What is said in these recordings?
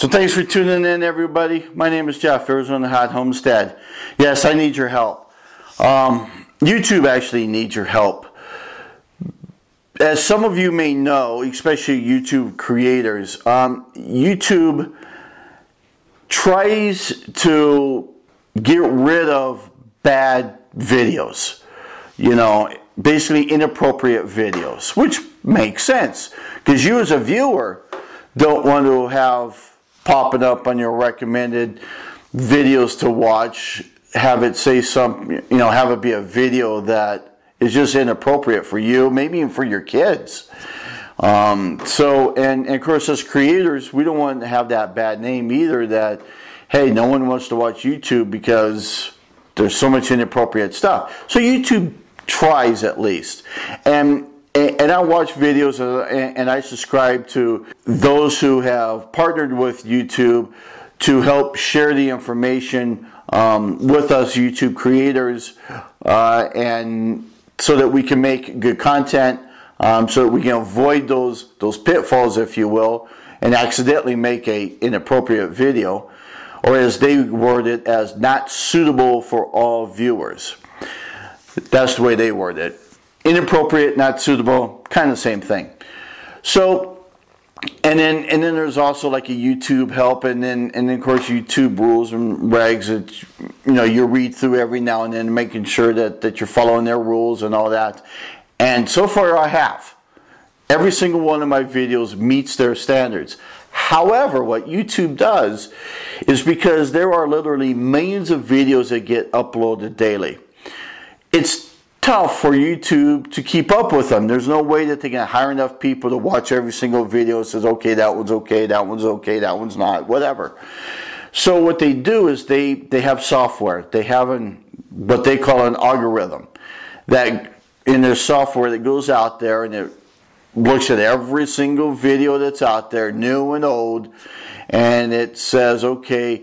So thanks for tuning in, everybody. My name is Jeff, ArizonaHotHomestead. Yes, I need your help. YouTube actually needs your help. As some of you may know, especially YouTube creators, YouTube tries to get rid of bad videos. You know, basically inappropriate videos, which makes sense because you as a viewer don't want to have popping up on your recommended videos to watch, have it say have it be a video that is just inappropriate for you, maybe even for your kids. And of course, as creators, we don't want to have that bad name either that, hey, no one wants to watch YouTube because there's so much inappropriate stuff. So YouTube tries at least. And I watch videos and I subscribe to those who have partnered with YouTube to help share the information with us YouTube creators, and so that we can make good content, so that we can avoid those pitfalls, if you will, and accidentally make an inappropriate video, or as they word it, as not suitable for all viewers. That's the way they word it. Inappropriate, not suitable, kind of the same thing. So, and then there's also like a YouTube help, and then of course YouTube rules and regs that you read through every now and then, making sure that you're following their rules and all that. And so far I have. Every single one of my videos meets their standards. However, what YouTube does is, because there are literally millions of videos that get uploaded daily, it's tough for YouTube to keep up with them. There's no way that they can hire enough people to watch every single video and says, okay, that one's okay, that one's okay, that one's not, whatever. So what they do is they have software. They have what they call an algorithm that in their software that goes out there and it looks at every single video that's out there, new and old, and it says, okay,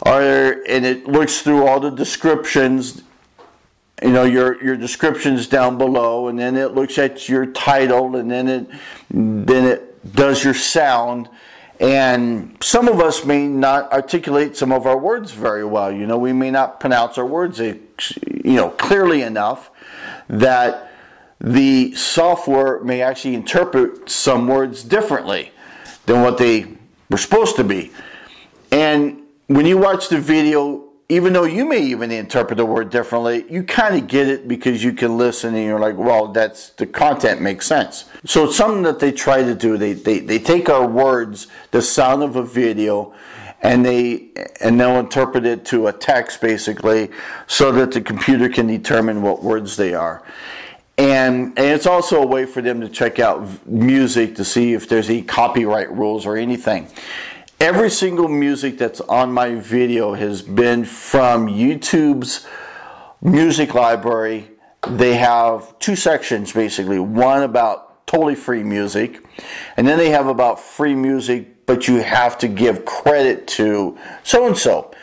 and it looks through all the descriptions, your descriptions down below, and then it looks at your title, and then it does your sound. And some of us may not articulate some of our words very well. We may not pronounce our words clearly enough that the software may actually interpret some words differently than what they were supposed to be. And when you watch the video, even though you may even interpret the word differently, you kind of get it because you can listen and you're like, well, the content makes sense. So it's something that they try to do. They take our words, the sound of a video, and they'll interpret it to a text basically, so that the computer can determine what words they are. And it's also a way for them to check out music to see if there's any copyright rules or anything. Every single music that's on my video has been from YouTube's music library. They have two sections basically. One about totally free music, and then they have about free music, but you have to give credit to so-and-so,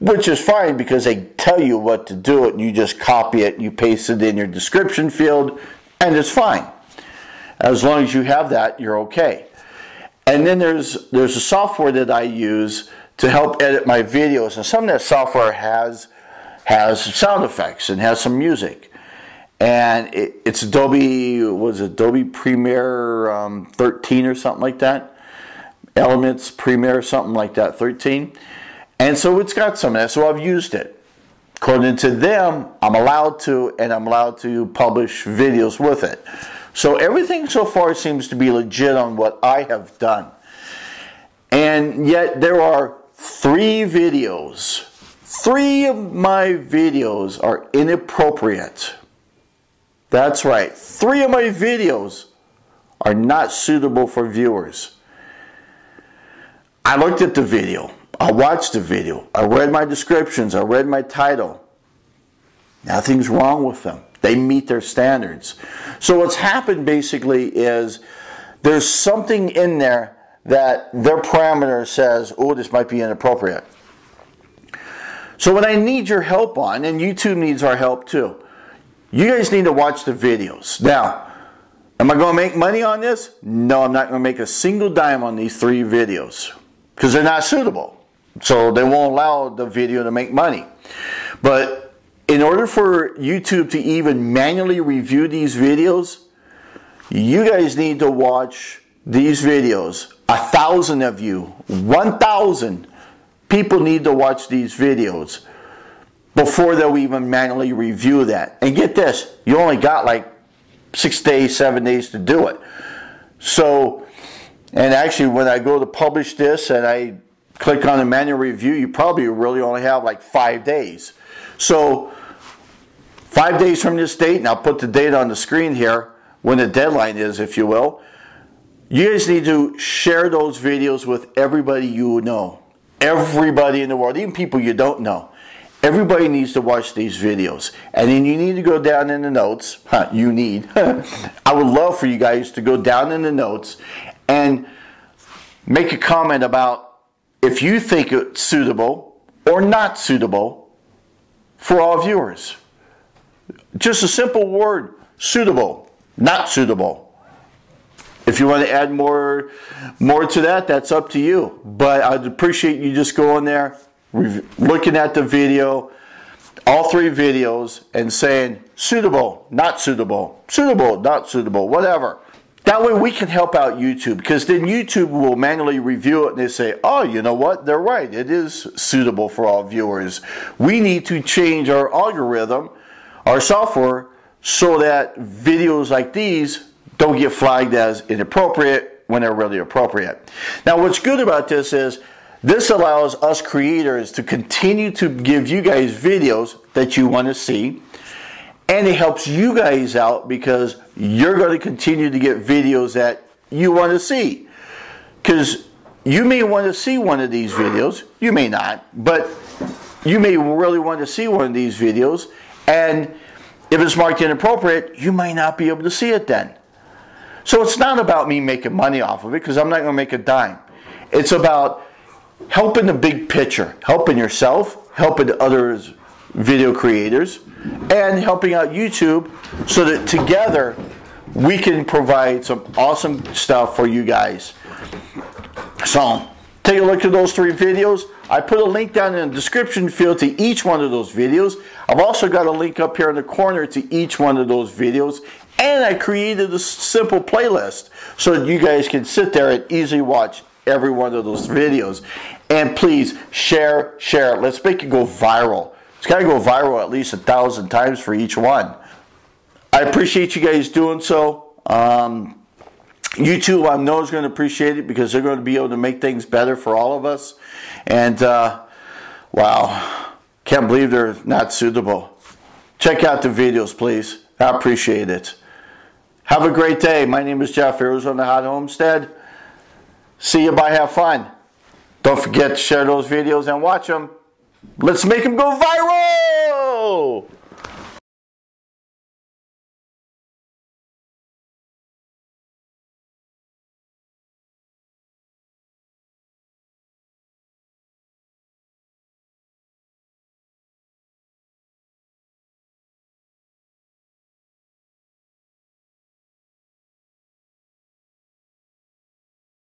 which is fine because they tell you what to do it, and you just copy it, you paste it in your description field, and it's fine. As long as you have that, you're okay. And then there's a software that I use to help edit my videos, and some of that software has sound effects and has some music. And it's Adobe Premiere 13 or something like that, Elements Premiere something like that, 13. And so it's got some of that, so I've used it. According to them, I'm allowed to publish videos with it. So everything so far seems to be legit on what I have done. And yet there are 3 videos. 3 of my videos are inappropriate. That's right. 3 of my videos are not suitable for viewers. I looked at the video. I watched the video. I read my descriptions. I read my title. Nothing's wrong with them. They meet their standards. So what's happened basically is there's something in there that their parameter says, oh, this might be inappropriate. So what I need your help on, and YouTube needs our help too, you guys need to watch the videos. Now, am I going to make money on this? No, I'm not going to make a single dime on these 3 videos. because they're not suitable. So they won't allow the video to make money. But in order for YouTube to even manually review these videos, you guys need to watch these videos. 1,000 of you, 1,000 people need to watch these videos before they'll even manually review that. And get this, you only got like 6 days, 7 days to do it. So, and actually when I go to publish this and I click on the manual review, you probably really only have like 5 days. So 5 days from this date, and I'll put the date on the screen here, when the deadline is, if you will, you guys need to share those videos with everybody you know. Everybody in the world, even people you don't know. Everybody needs to watch these videos. And then you need to go down in the notes. You need. I would love for you guys to go down in the notes and make a comment about if you think it's suitable or not suitable for all viewers. Just a simple word, suitable, not suitable. If you want to add more to that, that's up to you. But I'd appreciate you just going there, looking at the video, all 3 videos, and saying suitable, not suitable, not suitable, whatever. That way we can help out YouTube, because then YouTube will manually review it and they say, oh, you know what, they're right, it is suitable for all viewers. We need to change our algorithm, our software, so that videos like these don't get flagged as inappropriate when they're really appropriate. Now what's good about this is this allows us creators to continue to give you guys videos that you want to see, and it helps you guys out because you're going to continue to get videos that you want to see. Because you may want to see one of these videos, you may not, but you may really want to see one of these videos, and if it's marked inappropriate, you might not be able to see it then. So it's not about me making money off of it, because I'm not going to make a dime. It's about helping the big picture, helping yourself, helping others, video creators, and helping out YouTube, so that together we can provide some awesome stuff for you guys. So take a look at those 3 videos. I put a link down in the description field to each one of those videos. I've also got a link up here in the corner to each one of those videos. And I created a simple playlist so that you guys can sit there and easily watch every one of those videos. And please share. Let's make it go viral. It's got to go viral at least 1,000 times for each one. I appreciate you guys doing so. YouTube, I know, is going to appreciate it, because they're going to be able to make things better for all of us. And wow, can't believe they're not suitable. Check out the videos, please. I appreciate it. Have a great day. My name is Jeff, ArizonaHotHomestead. See you, bye, have fun. Don't forget to share those videos and watch them. Let's make them go viral!